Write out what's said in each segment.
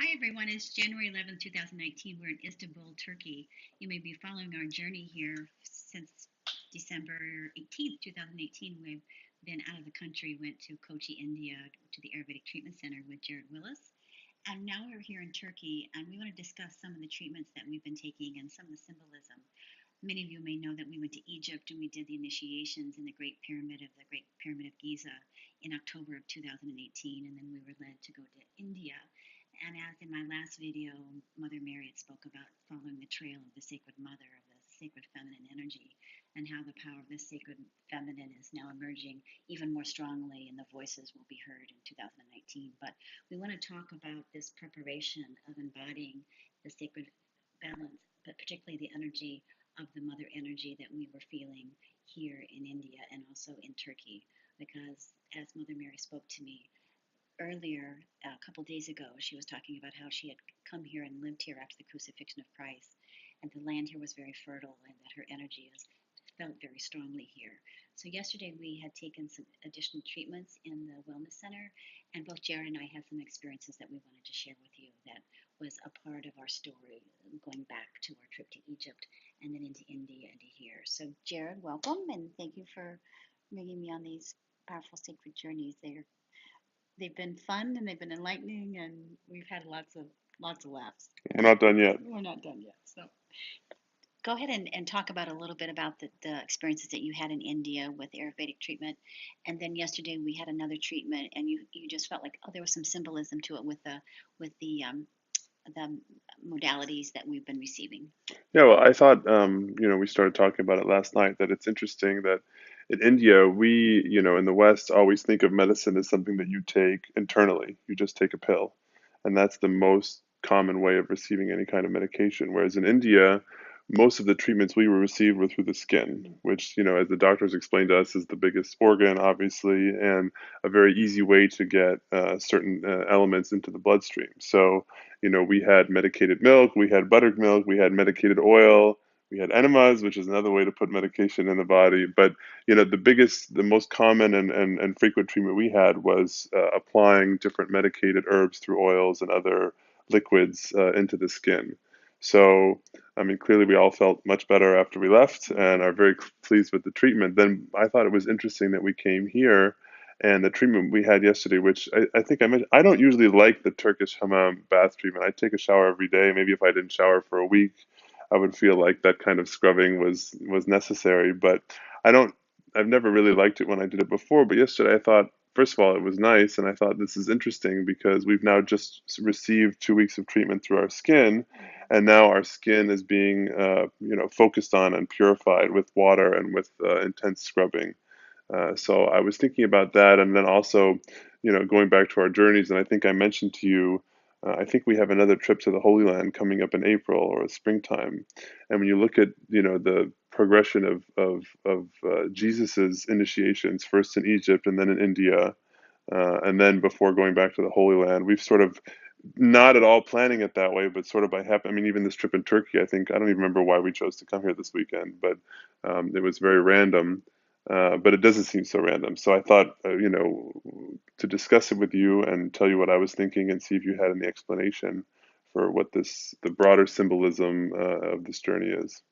Hi everyone, it's January 11th, 2019. We're in Istanbul, Turkey. You may be following our journey here since December 18th, 2018. We've been out of the country, went to Kochi, India, to the Ayurvedic Treatment Center with Jared Willis. And now we're here in Turkey, and we want to discuss some of the treatments that we've been taking and some of the symbolism. Many of you may know that we went to Egypt and we did the initiations in the Great Pyramid of Giza in October of 2018, and then we were led to go to India. And as in my last video, Mother Mary had spoke about following the trail of the Sacred Mother, of the sacred feminine energy, and how the power of the sacred feminine is now emerging even more strongly, and the voices will be heard in 2019. But we want to talk about this preparation of embodying the sacred balance, but particularly the energy of the mother energy that we were feeling here in India and also in Turkey. Because as Mother Mary spoke to me earlier, a couple days ago, she was talking about how she had come here and lived here after the crucifixion of Christ, and the land here was very fertile, and that her energy is felt very strongly here. So yesterday we had taken some additional treatments in the wellness center, and both Jared and I had some experiences that we wanted to share with you that was a part of our story, going back to our trip to Egypt and then into India and to here. So Jared, welcome, and thank you for bringing me on these powerful sacred journeys. They've been fun and they've been enlightening, and we've had lots of laughs. We're not done yet. We're not done yet. So go ahead and talk about a little bit about the experiences that you had in India with Ayurvedic treatment. And then yesterday we had another treatment, and you just felt like, oh, there was some symbolism to it with the modalities that we've been receiving. Yeah, well, I thought, we started talking about it last night, that it's interesting that in India, we, in the West, always think of medicine as something that you take internally. You just take a pill. And that's the most common way of receiving any kind of medication. Whereas in India, most of the treatments we received were through the skin, which, as the doctors explained to us, is the biggest organ, obviously, and a very easy way to get certain elements into the bloodstream. So, we had medicated milk, we had buttered milk, we had medicated oil, we had enemas, which is another way to put medication in the body. But, the most common and frequent treatment we had was applying different medicated herbs through oils and other liquids into the skin. So, I mean, clearly we all felt much better after we left and are very pleased with the treatment. Then I thought it was interesting that we came here and the treatment we had yesterday, which I think I mentioned, I don't usually like the Turkish hammam bath treatment. I take a shower every day. Maybe if I didn't shower for a week, I would feel like that kind of scrubbing was necessary. But I don't, I've never really liked it when I did it before. But yesterday I thought, first of all, it was nice, and I thought this is interesting because we've now just received 2 weeks of treatment through our skin, and now our skin is being, focused on and purified with water and with intense scrubbing. So I was thinking about that, and then also, going back to our journeys. And I think I mentioned to you, I think we have another trip to the Holy Land coming up in April or springtime. And when you look at, the progression of Jesus's initiations, first in Egypt and then in India, and then before going back to the Holy Land, we've sort of not at all planning it that way, but sort of by happen. I mean, even this trip in Turkey, I think I don't even remember why we chose to come here this weekend, but it was very random. But it doesn't seem so random. So I thought, to discuss it with you and tell you what I was thinking and see if you had any explanation for what the broader symbolism of this journey is.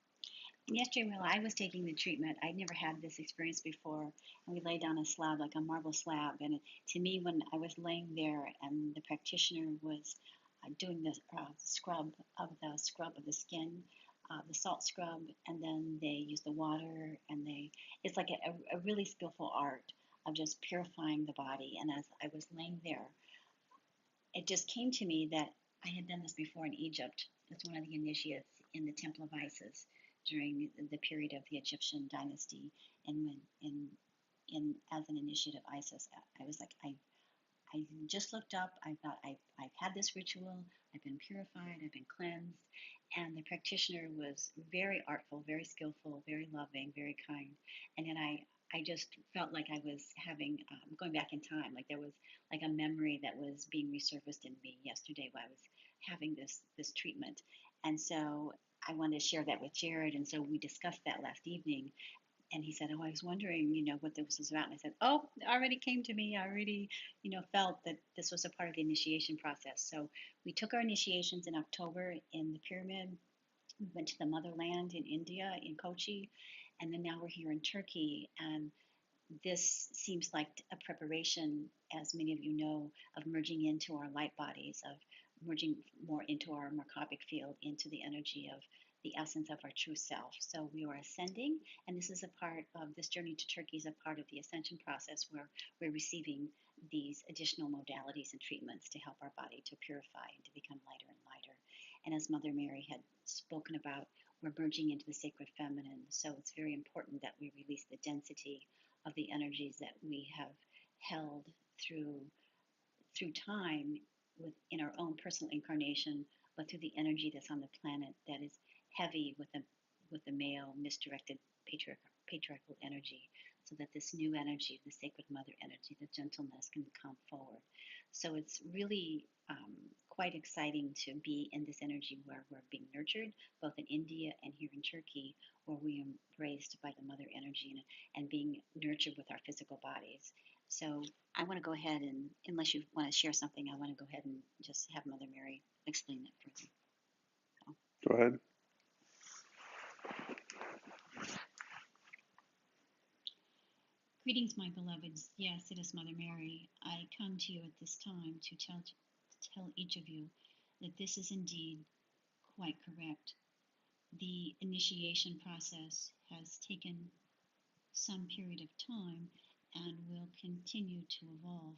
And yesterday, while I was taking the treatment, I'd never had this experience before. And we lay down a slab, like a marble slab. And to me, when I was laying there and the practitioner was doing the scrub of the skin, the salt scrub, and then they use the water, and it's like a really skillful art of just purifying the body. And as I was laying there, it just came to me that I had done this before in Egypt as one of the initiates in the Temple of Isis during the period of the Egyptian dynasty, and when in as an initiate of Isis, I was like, I just looked up. I thought I've had this ritual. I've been purified. I've been cleansed. And the practitioner was very artful, very skillful, very loving, very kind. And then I just felt like I was having going back in time, like there was like a memory that was being resurfaced in me yesterday while I was having this treatment. And so I wanted to share that with Jared, and so we discussed that last evening. And he said, "Oh, I was wondering, what this was about." And I said, "Oh, it already came to me. I already, felt that this was a part of the initiation process." So we took our initiations in October in the pyramid. We went to the motherland in India, in Kochi, and then now we're here in Turkey. And this seems like a preparation, as many of you know, of merging into our light bodies, of merging more into our Merkabic field, into the energy of the essence of our true self. So we are ascending, and this is a part of this journey to Turkey, is a part of the ascension process where we're receiving these additional modalities and treatments to help our body to purify and to become lighter and lighter. And as Mother Mary had spoken about, we're merging into the sacred feminine. So it's very important that we release the density of the energies that we have held through time within our own personal incarnation, but through the energy that's on the planet that is heavy with the male misdirected patriarchal energy, so that this new energy, the sacred mother energy, the gentleness, can come forward. So it's really quite exciting to be in this energy where we're being nurtured, both in India and here in Turkey, where we are embraced by the mother energy and being nurtured with our physical bodies. So I want to go ahead and, unless you want to share something, I want to go ahead and just have Mother Mary explain that further. So. Go ahead. Greetings, my beloveds. Yes, it is Mother Mary. I come to you at this time to tell each of you that this is indeed quite correct. The initiation process has taken some period of time and will continue to evolve.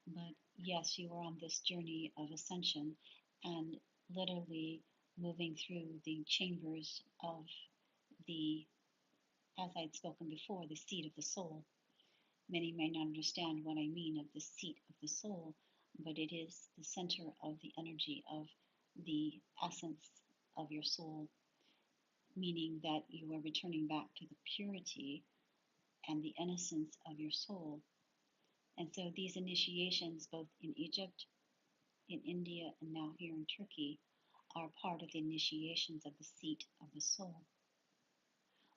But yes, you are on this journey of ascension and literally moving through the chambers of the, as I had spoken before, the seat of the soul. Many may not understand what I mean of the seat of the soul, but it is the center of the energy of the essence of your soul, meaning that you are returning back to the purity and the innocence of your soul. And so these initiations, both in Egypt, in India, and now here in Turkey, are part of the initiations of the seat of the soul,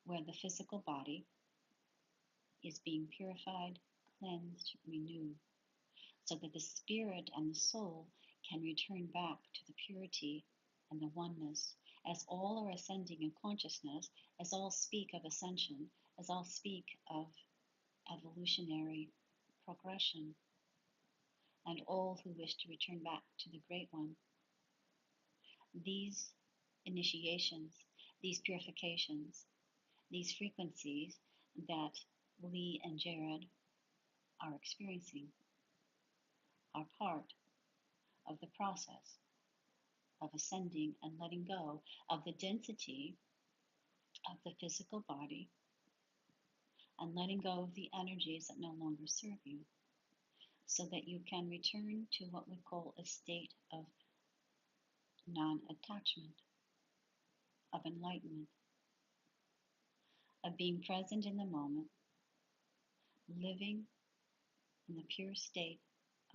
where the physical body is being purified, cleansed, renewed, so that the spirit and the soul can return back to the purity and the oneness, as all are ascending in consciousness, as all speak of ascension, as all speak of evolutionary progression, and all who wish to return back to the Great One. These initiations, these purifications, these frequencies that Lea and Jared are experiencing are part of the process of ascending and letting go of the density of the physical body and letting go of the energies that no longer serve you, so that you can return to what we call a state of non-attachment, of enlightenment, of being present in the moment, living in the pure state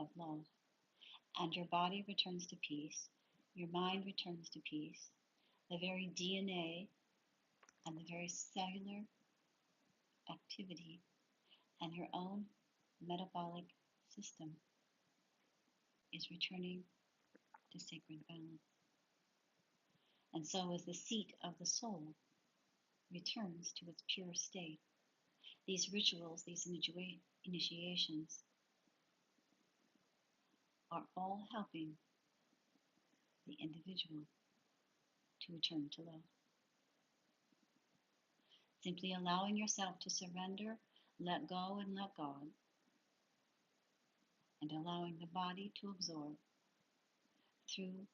of love. And your body returns to peace, your mind returns to peace, the very DNA and the very cellular activity and your own metabolic system is returning to sacred balance. And so as the seat of the soul returns to its pure state, these rituals, these initiations are all helping the individual to return to love. Simply allowing yourself to surrender, let go and let God, and allowing the body to absorb through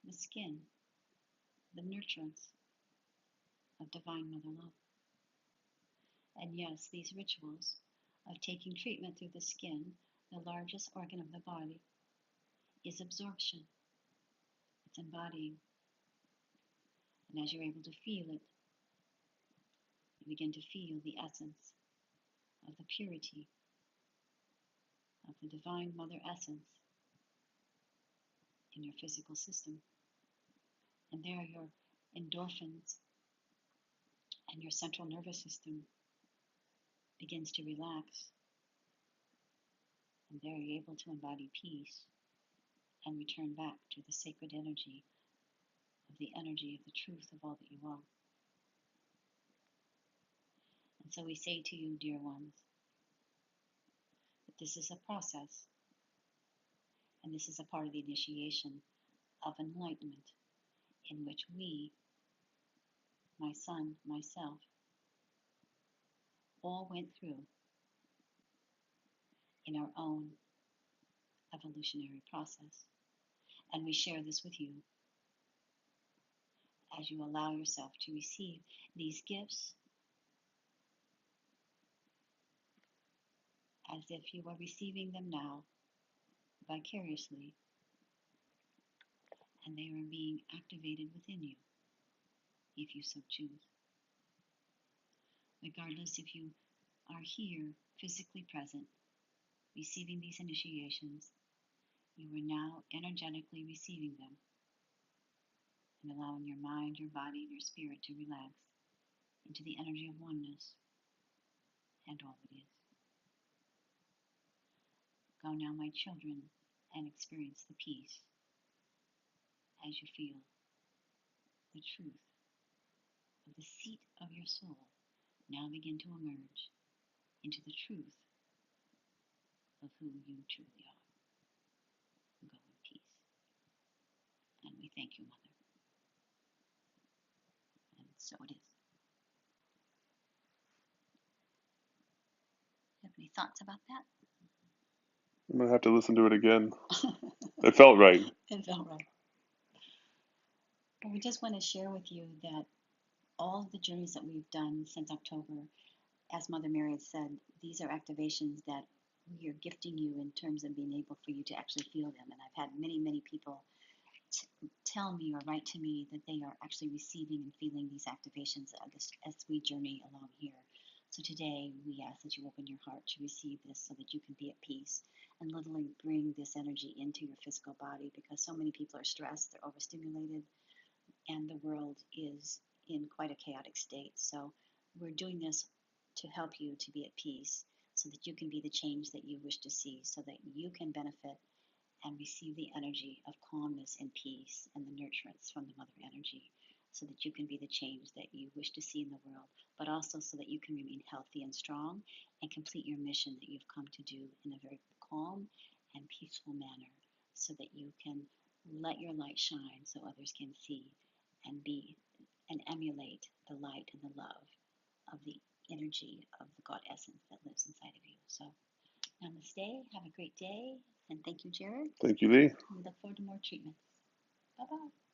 the skin the nurturance of Divine Mother Love. And yes, these rituals of taking treatment through the skin, the largest organ of the body, is absorption. It's embodying. And as you're able to feel it, you begin to feel the essence of the purity of the Divine Mother Essence in your physical system. And there your endorphins and your central nervous system begins to relax, and there you're able to embody peace and return back to the sacred energy of the truth of all that you are. And so we say to you, dear ones, that this is a process, and this is a part of the initiation of enlightenment in which we, my son, myself, all went through in our own evolutionary process. And we share this with you as you allow yourself to receive these gifts as if you are receiving them now vicariously, and they are being activated within you if you so choose. Regardless if you are here physically present receiving these initiations, you are now energetically receiving them and allowing your mind, your body, and your spirit to relax into the energy of oneness and all that is. Go now, my children, and experience the peace as you feel the truth of the seat of your soul now begin to emerge into the truth of who you truly are. Go in peace. And we thank you, Mother. And so it is. You have any thoughts about that? I'm gonna have to listen to it again. It felt right. It felt right. But we just want to share with you that all of the journeys that we've done since October, as Mother Mary has said, these are activations that we are gifting you in terms of being able for you to actually feel them. And I've had many, many people tell me or write to me that they are actually receiving and feeling these activations as we journey along here. So today we ask that you open your heart to receive this so that you can be at peace and literally bring this energy into your physical body, because so many people are stressed, they're overstimulated, and the world is in quite a chaotic state. So we're doing this to help you to be at peace so that you can be the change that you wish to see, so that you can benefit and receive the energy of calmness and peace and the nurturance from the mother energy, so that you can be the change that you wish to see in the world, but also so that you can remain healthy and strong and complete your mission that you've come to do in a very calm and peaceful manner, so that you can let your light shine so others can see and be and emulate the light and the love of the energy of the God essence that lives inside of you. So namaste, have a great day, and thank you, Jared. Thank you, Lee. We look forward to more treatments. Bye-bye.